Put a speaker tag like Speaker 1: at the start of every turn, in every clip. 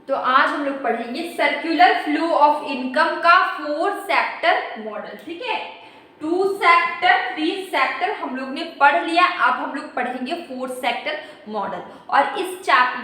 Speaker 1: तो आज हम लोग पढ़ेंगे सर्कुलर फ्लो ऑफ इनकम का 4 सेक्टर मॉडल। ठीक है, 2 सेक्टर 3 सेक्टर हम लोग ने पढ़ लिया। अब हम लोग पढ़ेंगे 4 सेक्टर मॉडल। और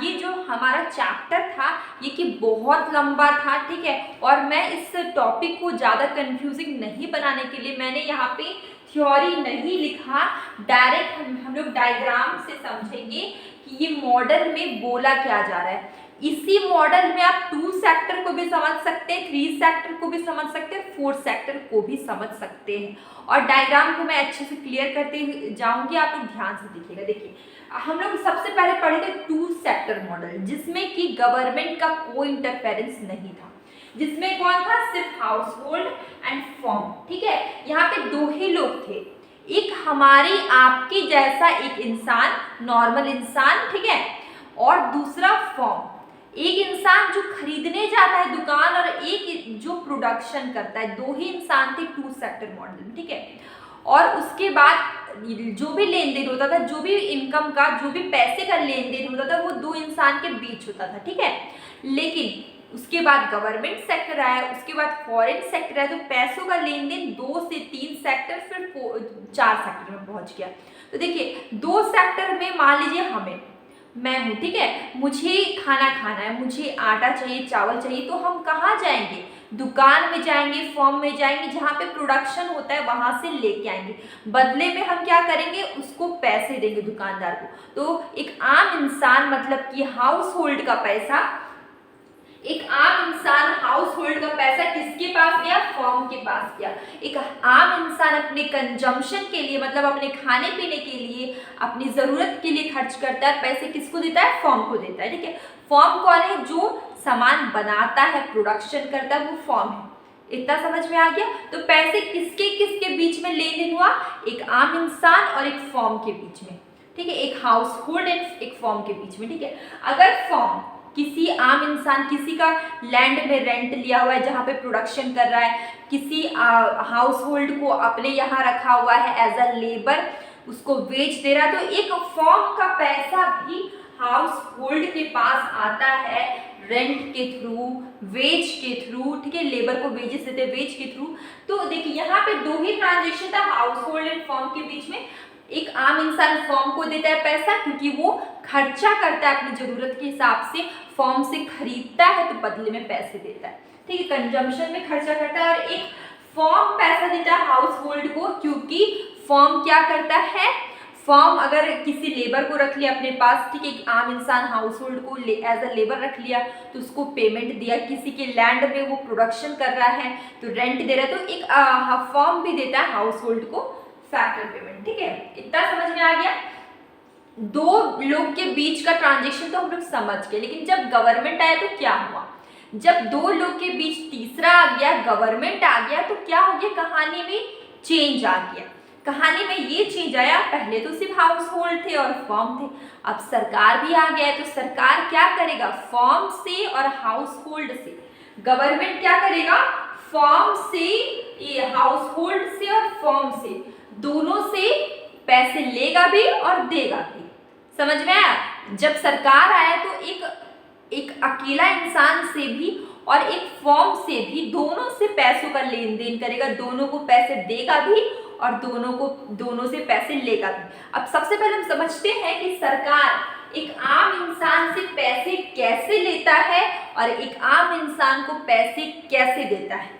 Speaker 1: ये जो हमारा चैप्टर था ये कि बहुत लंबा था। ठीक है, और मैं इस टॉपिक को ज़्यादा कंफ्यूजिंग नहीं बनाने के लिए मैंने यहाँ पे थ्योरी नहीं लिखा, डायरेक्ट हम लोग डायग्राम से समझेंगे कि ये मॉडल में बोला क्या जा रहा है। इसी मॉडल में आप 2 सेक्टर को भी समझ सकते हैं, 3 सेक्टर को भी समझ सकते हैं, 4 सेक्टर को भी समझ सकते हैं। और डायग्राम को मैं अच्छे से क्लियर करते जाऊंगी, आप लोग ध्यान से देखिएगा। देखिए, हम लोग सबसे पहले पढ़े थे 2 सेक्टर मॉडल, जिसमें कि गवर्नमेंट का कोई इंटरफेरेंस नहीं था, जिसमें कौन था, सिर्फ हाउस होल्ड एंड फॉर्म। ठीक है, यहाँ पे 2 ही लोग थे, एक हमारी आपकी जैसा एक इंसान, नॉर्मल इंसान, ठीक है, और दूसरा फॉर्म, एक इंसान जो खरीदने जाता है दुकान और एक जो प्रोडक्शन करता है। 2 ही इंसान थे 2 सेक्टर मॉडल में। ठीक है, और उसके बाद जो भी लेन देन होता था, जो भी इनकम का, जो भी पैसे का लेन देन होता था, वो 2 इंसान के बीच होता था। ठीक है, लेकिन उसके बाद गवर्नमेंट सेक्टर आया, उसके बाद फॉरेन सेक्टर आया, तो पैसों का लेन देन 2 से 3 सेक्टर, फिर 4 सेक्टर में पहुंच गया। तो देखिए, 2 सेक्टर में मान लीजिए मैं हूँ, ठीक है, मुझे खाना खाना है, मुझे आटा चाहिए, चावल चाहिए, तो हम कहाँ जाएंगे, दुकान में जाएंगे, फॉर्म में जाएंगे, जहाँ पे प्रोडक्शन होता है वहां से लेके आएंगे। बदले में हम क्या करेंगे, उसको पैसे देंगे दुकानदार को। तो एक आम इंसान, मतलब कि हाउस होल्ड का पैसा, एक आम इंसान हाउस होल्ड का पैसा किसके पास गया, फॉर्म के पास गया। एक आम इंसान अपने कंजम्पशन के लिए, मतलब अपने खाने पीने के लिए, अपनी जरूरत के लिए खर्च करता है, पैसे किसको देता है, फॉर्म को देता है। ठीक है, फॉर्म कौन है, जो सामान बनाता है, प्रोडक्शन करता है, वो फॉर्म है। इतना समझ में आ गया। तो पैसे किसके किसके बीच में लेन देन हुआ, एक आम इंसान और एक फॉर्म के बीच में। ठीक है, एक हाउस होल्ड एंड एक फॉर्म के बीच में। ठीक है, अगर फॉर्म किसी आम इंसान, किसी का लैंड में रेंट लिया हुआ है जहाँ पे प्रोडक्शन कर रहा है, किसी हाउस होल्ड को अपने यहाँ रखा हुआ है एज अ लेबर, उसको बेच दे रहा है, तो एक फॉर्म का पैसा भी हाउस होल्ड के पास आता है रेंट के थ्रू, वेज के थ्रू। ठीक है, लेबर को वेजेस देते हैं वेज के थ्रू। तो देखिए, यहाँ पे 2 ही ट्रांजेक्शन था हाउस होल्ड एंड फॉर्म के बीच में। एक आम इंसान फॉर्म को देता है पैसा, क्योंकि वो खर्चा करता है अपनी जरूरत के हिसाब से, फॉर्म से खरीदता है तो बदले में पैसे देता है। ठीक है, कंजम्पशन में खर्चा करता है। और एक फॉर्म पैसा देता है हाउस होल्ड को, क्योंकि फॉर्म क्या करता है, फॉर्म अगर किसी लेबर को रख लिया अपने पास, ठीक है, एक आम इंसान हाउस होल्ड को एज अ लेबर रख लिया, तो उसको पेमेंट दिया, किसी के लैंड में वो प्रोडक्शन कर रहा है तो रेंट दे रहा है, तो एक फॉर्म भी देता है हाउस होल्ड को फैक्टर पेमेंट। ठीक है, इतना समझ में आ गया। 2 लोग के बीच का ट्रांजेक्शन तो हम लोग समझ गए, लेकिन जब गवर्नमेंट आया तो क्या हुआ, जब 2 लोग के बीच तीसरा आ गया, गवर्नमेंट आ गया, तो क्या हो गया, कहानी में चेंज आ गया। कहानी में ये चेंज आया, पहले तो सिर्फ हाउस होल्ड थे और फॉर्म थे, अब सरकार भी आ गया है, तो सरकार क्या करेगा, फॉर्म से और हाउस होल्ड से, गवर्नमेंट क्या करेगा, फॉर्म से, ये हाउस होल्ड से और फॉर्म से, दोनों से पैसे लेगा भी और देगा भी। समझ में आया। जब सरकार आया तो एक अकेला इंसान से भी और एक फॉर्म से भी, दोनों से पैसों का लेन देन करेगा, दोनों को पैसे देगा भी और दोनों से पैसे लेगा भी। अब सबसे पहले हम समझते हैं कि सरकार एक आम इंसान से पैसे कैसे लेता है और एक आम इंसान को पैसे कैसे देता है।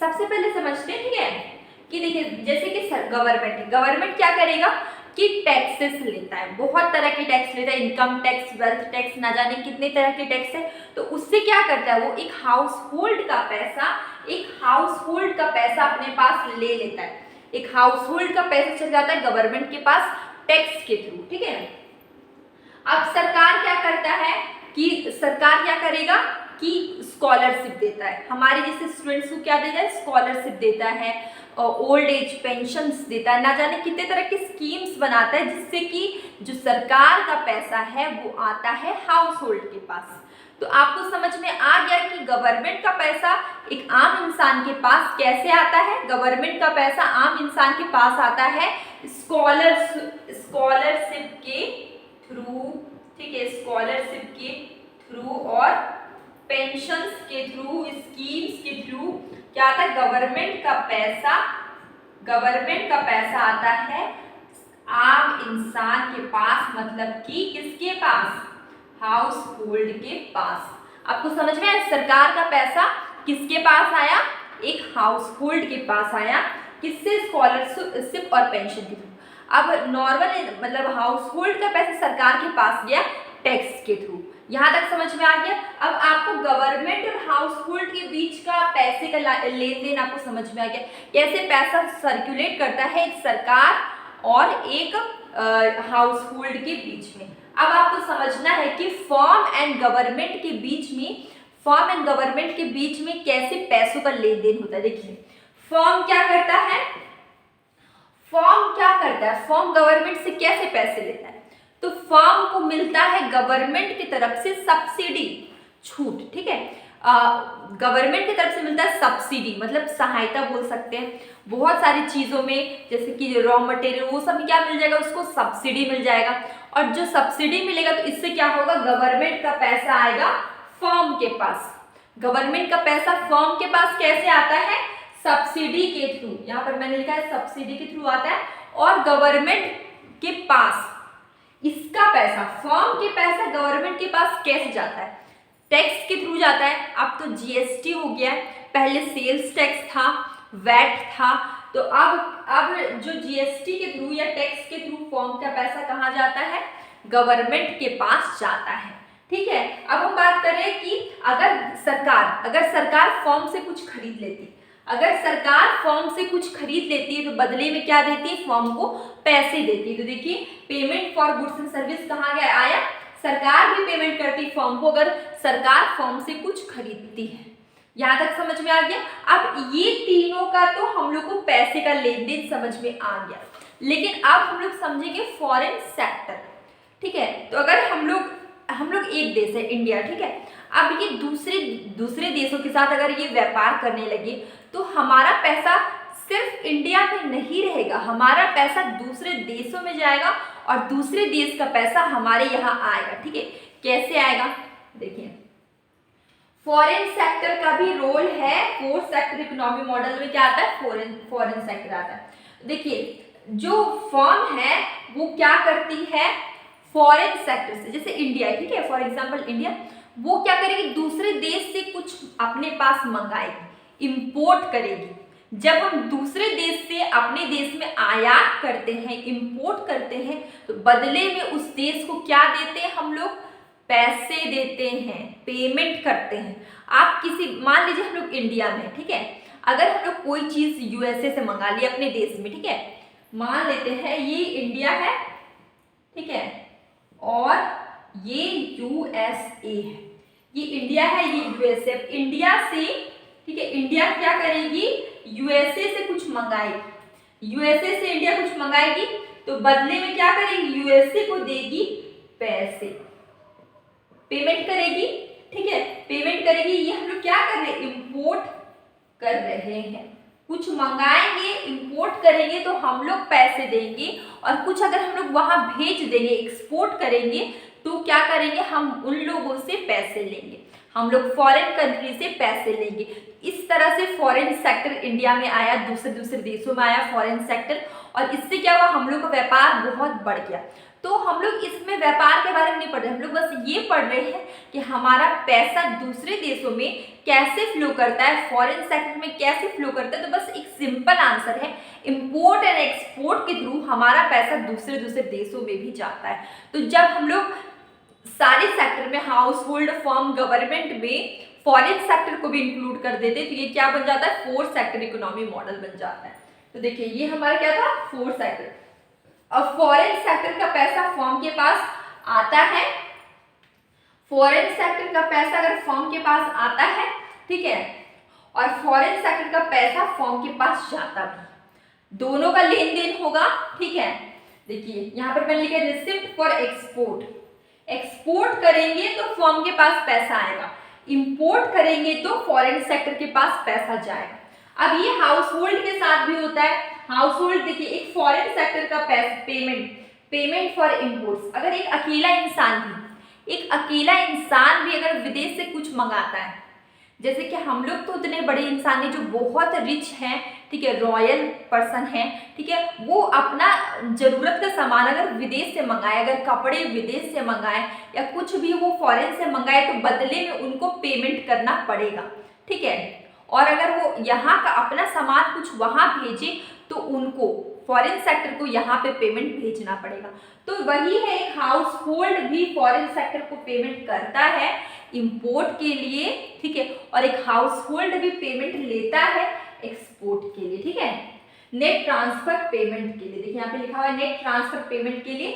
Speaker 1: सबसे पहले समझते हैं, ठीक है, कि देखिए, जैसे कि गवर्नमेंट क्या करेगा कि टैक्सेस लेता है, बहुत तरह के टैक्स लेता है, इनकम टैक्स, वेल्थ टैक्स, ना जाने कितने तरह के टैक्स है। तो उससे क्या करता है, वो एक हाउस होल्ड का पैसा अपने पास ले लेता है। एक हाउस होल्ड का पैसा चल जाता है गवर्नमेंट के पास टैक्स के थ्रू। ठीक है, अब सरकार क्या करता है कि सरकार क्या करेगा कि स्कॉलरशिप देता है, हमारे जैसे स्टूडेंट्स को क्या देता है, स्कॉलरशिप देता है, ओल्ड एज पेंशन्स देता है, ना जाने कितने तरह की स्कीम्स बनाता है, जिससे कि जो सरकार का पैसा है वो आता है हाउस होल्ड के पास। तो आपको समझ में आ गया कि गवर्नमेंट का पैसा एक आम इंसान के पास कैसे आता है। गवर्नमेंट का पैसा आम इंसान के पास आता है स्कॉलरशिप के थ्रू। ठीक है, स्कॉलरशिप के थ्रू और पेंशंस के थ्रू, स्कीम्स के थ्रू क्या आता है, गवर्नमेंट का पैसा आता है आम इंसान के पास, मतलब कि किसके पास, हाउस होल्ड के पास। आपको समझ में आया, सरकार का पैसा किसके पास आया, एक हाउस होल्ड के पास आया, किससे, स्कॉलरशिप और पेंशन के थ्रू। अब नॉर्मल मतलब हाउस होल्ड का पैसा सरकार के पास गया टैक्स के थ्रू। यहाँ तक समझ में आ गया। अब आपको गवर्नमेंट और हाउस होल्ड के बीच का पैसे का लेन देन आपको समझ में आ गया, कैसे पैसा सर्कुलेट करता है एक सरकार और एक हाउस होल्ड के बीच में। अब आपको समझना है कि फर्म एंड गवर्नमेंट के बीच में कैसे पैसों का लेन देन होता है। देखिए फर्म क्या करता है, फर्म गवर्नमेंट से कैसे पैसे लेता है, तो फर्म को मिलता है गवर्नमेंट की तरफ से सब्सिडी, छूट, ठीक है, गवर्नमेंट की तरफ से मिलता है सब्सिडी, मतलब सहायता बोल सकते हैं। बहुत सारी चीजों में जैसे कि रॉ मटेरियल वो सब में क्या मिल जाएगा, उसको सब्सिडी मिल जाएगा। और जो सब्सिडी मिलेगा तो इससे क्या होगा, गवर्नमेंट का पैसा आएगा फर्म के पास। गवर्नमेंट का पैसा फर्म के पास कैसे आता है, सब्सिडी के थ्रू। यहाँ पर मैंने लिखा है सब्सिडी के थ्रू आता है। और गवर्नमेंट के पास इसका पैसा, फर्म के पैसा गवर्नमेंट के पास कैसे जाता है, टैक्स के थ्रू जाता है। अब तो जीएसटी हो गया, पहले सेल्स टैक्स था, वैट था, तो अब जो जीएसटी के थ्रू या टैक्स के थ्रू फर्म का पैसा कहाँ जाता है, गवर्नमेंट के पास जाता है। ठीक है, अब हम बात करें कि अगर सरकार फर्म से कुछ खरीद लेती, तो बदले में क्या देती है, फर्म को पैसे देती है। तो देखिए payment for goods and service कहाँ गया आया, सरकार भी पेमेंट करती है फर्म को अगर सरकार फर्म से कुछ खरीदती है। यहाँ तक समझ में आ गया। अब ये तीनों का तो हम लोग को पैसे का लेन देन समझ में आ गया, लेकिन अब हम लोग समझेंगे फॉरेन सेक्टर। ठीक है, तो अगर हम लोग एक देश है इंडिया, ठीक है, अब ये दूसरे देशों के साथ अगर ये व्यापार करने लगे तो हमारा पैसा सिर्फ इंडिया में नहीं रहेगा, हमारा पैसा दूसरे देशों में जाएगा और दूसरे देश का पैसा हमारे यहाँ आएगा। ठीक है, कैसे आएगा, देखिए फॉरेन सेक्टर का भी रोल है। फोर्थ सेक्टर इकोनॉमी मॉडल में क्या आता है, फॉरेन सेक्टर आता है। देखिए जो फर्म है वो क्या करती है, फॉरेन सेक्टर से, जैसे इंडिया, ठीक है, फॉर एग्जांपल इंडिया, वो क्या करेगी, दूसरे देश से कुछ अपने पास मंगाएगी, इंपोर्ट करेगी। जब हम दूसरे देश से अपने देश में आयात करते हैं, इंपोर्ट करते हैं, तो बदले में उस देश को क्या देते हैं, हम लोग पैसे देते हैं, पेमेंट करते हैं। आप मान लीजिए हम लोग इंडिया में, ठीक है, अगर हम लोग कोई चीज यूएसए से मंगा ली अपने देश में, ठीक है, मान लेते हैं ये इंडिया है, ठीक है, और ये यूएसए है, ये इंडिया है, ये यूएसए। इंडिया से, ठीक है, इंडिया क्या करेगी, यूएसए से कुछ मंगाएगी, यूएसए से इंडिया कुछ मंगाएगी, तो बदले में क्या करेगी, यूएसए को देगी पैसे, पेमेंट करेगी। ठीक है, पेमेंट करेगी। ये हम लोग क्या कर रहे हैं, इंपोर्ट कर रहे हैं, कुछ मंगाएंगे, इंपोर्ट करेंगे तो हम लोग पैसे देंगे, और कुछ अगर हम लोग वहां भेज देंगे, एक्सपोर्ट करेंगे, तो क्या करेंगे, हम उन लोगों से पैसे लेंगे, हम लोग फॉरेन कंट्री से पैसे लेंगे। इस तरह से फॉरेन सेक्टर इंडिया में आया, दूसरे देशों में आया फॉरेन सेक्टर, और इससे क्या हुआ, हम लोग का व्यापार बहुत बढ़ गया। तो हम लोग इसमें व्यापार के बारे में नहीं पढ़ रहे, हम लोग बस ये पढ़ रहे हैं कि हमारा पैसा दूसरे देशों में कैसे फ्लो करता है, फॉरेन सेक्टर में कैसे फ्लो करता है। तो बस एक सिंपल आंसर है, इंपोर्ट एंड एक्सपोर्ट के थ्रू हमारा पैसा दूसरे देशों में भी जाता है। तो जब हम लोग सारे सेक्टर में, हाउस होल्ड, फर्म, गवर्नमेंट में फॉरेन सेक्टर को भी इंक्लूड कर देते, तो ये क्या बन जाता है, फोर्थ सेक्टर इकोनॉमी मॉडल बन जाता है। तो देखिए ये हमारा क्या था, फोर्थ सेक्टर। अब फॉरेन सेक्टर का पैसा फर्म के पास आता है, फॉरेन सेक्टर का पैसा अगर फर्म के पास आता है, ठीक है, और फॉरेन सेक्टर का पैसा फर्म के पास जाता भी, दोनों का लेन देन होगा। ठीक है, देखिए यहाँ पर मैंने लिखा है रिसिप्ट फॉर एक्सपोर्ट, एक्सपोर्ट करेंगे तो फर्म के पास पैसा आएगा, इंपोर्ट करेंगे तो फॉरेन सेक्टर के पास पैसा जाएगा। अब ये हाउस होल्ड के साथ भी होता है। हाउस होल्ड देखिए, एक फॉरेन सेक्टर का पेमेंट फॉर इंपोर्ट्स, अगर एक अकेला इंसान भी एक अकेला इंसान भी अगर विदेश से कुछ मंगाता है, जैसे कि हम लोग तो उतने बड़े इंसान नहीं जो बहुत रिच हैं, ठीक है, रॉयल पर्सन हैं, ठीक है, वो अपना जरूरत का सामान अगर विदेश से मंगाए, अगर कपड़े विदेश से मंगाए या कुछ भी वो फॉरेन से मंगाए तो बदले में उनको पेमेंट करना पड़ेगा, ठीक है। और अगर वो यहाँ का अपना सामान कुछ वहाँ भेजे तो उनको फॉरेन सेक्टर को यहाँ पे पेमेंट भेजना पड़ेगा। तो वही है, एक हाउस होल्ड भी फॉरेन सेक्टर को पेमेंट करता है इंपोर्ट के लिए, ठीक है, और एक हाउस होल्ड भी पेमेंट लेता है एक्सपोर्ट के लिए, ठीक है। नेट ट्रांसफर पेमेंट के लिए, देखिए यहाँ पे लिखा हुआ है नेट ट्रांसफर पेमेंट के लिए।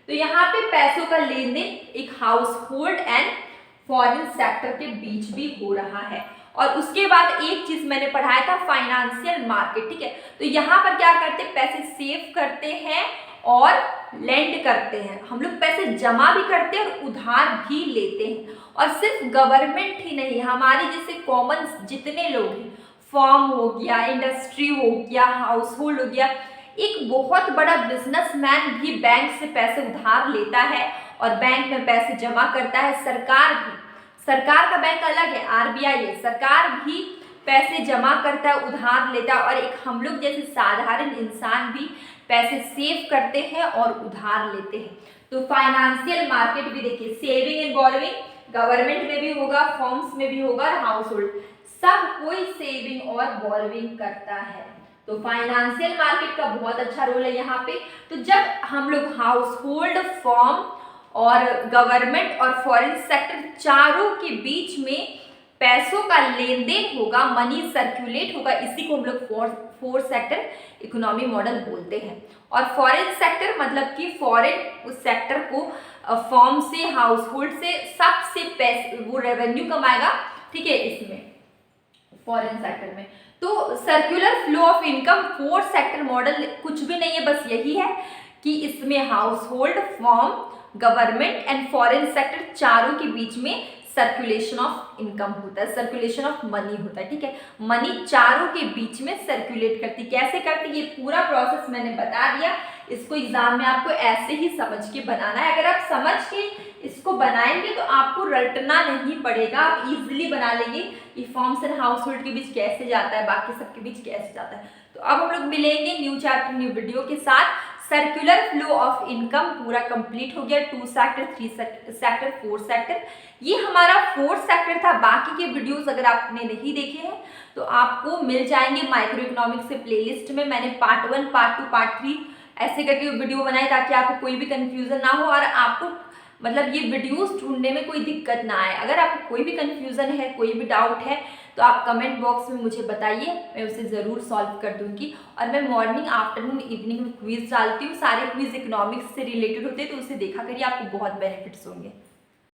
Speaker 1: तो यहाँ पे पैसों का लेन देन एक house hold and foreign sector के बीच भी हो रहा है। और उसके बाद एक चीज मैंने पढ़ाया था, फाइनेंशियल मार्केट, ठीक है। तो यहाँ पर क्या करते हैं, पैसे सेव करते हैं और लेंड करते हैं। हम लोग पैसे जमा भी करते हैं और उधार भी लेते हैं। और सिर्फ गवर्नमेंट ही नहीं, हमारे जैसे कॉमन जितने लोग हैं, फॉर्म हो गया, इंडस्ट्री हो गया, हाउस होल्ड हो गया, एक बहुत बड़ा बिजनेसमैन भी बैंक से पैसे उधार लेता है और बैंक में पैसे जमा करता है। सरकार भी, सरकार का बैंक अलग है, आरबीआई है, सरकार भी पैसे जमा करता है, उधार लेता है। और एक हम लोग जैसे साधारण इंसान भी पैसे सेव करते हैं और उधार लेते हैं। तो फाइनेंशियल मार्केट भी देखिए, सेविंग एंड बोरोविंग गवर्नमेंट में भी होगा, फर्म्स में भी होगा, और हाउस होल्ड, सब कोई सेविंग और बोरोविंग करता है। तो फाइनेंशियल मार्केट का बहुत अच्छा रोल है यहाँ पे। तो जब हम लोग हाउस होल्ड, फर्म और गवर्नमेंट और फॉरेन सेक्टर चारों के बीच में पैसों का लेन देन होगा, मनी सर्कुलेट होगा, इसी को हम लोग फोर सेक्टर इकोनॉमी मॉडल बोलते हैं। और फॉरेन सेक्टर मतलब कि फॉरेन उस सेक्टर को फॉर्म से, हाउस होल्ड से, सबसे पैसे वो रेवेन्यू कमाएगा, ठीक है, इसमें फॉरेन सेक्टर में। तो circular flow of income four sector model कुछ भी नहीं है, बस यही है कि इसमें house hold, form, government and foreign sector चारों के बीच में सर्कुलेशन ऑफ इनकम होता है, सर्कुलेशन ऑफ मनी होता है, ठीक है। मनी चारों के बीच में सर्कुलेट करती, कैसे करती, ये पूरा प्रोसेस मैंने बता दिया। इसको एग्जाम में आपको ऐसे ही समझ के बनाना है। अगर आप समझ के इसको बनाएंगे तो आपको रटना नहीं पड़ेगा, आप इजीली बना लेंगे कि फॉर्म्स एंड हाउस होल्ड के बीच कैसे जाता है, बाकी सबके बीच कैसे जाता है। तो अब हम लोग मिलेंगे न्यू चैप्टर, न्यू वीडियो के साथ। सर्कुलर फ्लो ऑफ इनकम पूरा कंप्लीट हो गया, 2 सेक्टर, 3 सेक्टर, 4 सेक्टर, ये हमारा 4 सेक्टर था। बाकी के वीडियोस अगर आपने नहीं देखे हैं तो आपको मिल जाएंगे माइक्रो इकोनॉमिक्स से प्लेलिस्ट में। मैंने पार्ट 1, पार्ट 2, पार्ट 3 ऐसे करके वीडियो बनाए ताकि आपको कोई भी कंफ्यूजन ना हो और आपको मतलब ये वीडियोस ढूंढने में कोई दिक्कत ना आए। अगर आपको कोई भी कंफ्यूजन है, कोई भी डाउट है तो आप कमेंट बॉक्स में मुझे बताइए, मैं उसे ज़रूर सॉल्व कर दूंगी। और मैं मॉर्निंग, आफ्टरनून, इवनिंग में क्विज डालती हूँ, सारे क्विज इकोनॉमिक्स से रिलेटेड होते हैं, तो उसे देखा करिए, आपको बहुत बेनिफिट्स होंगे।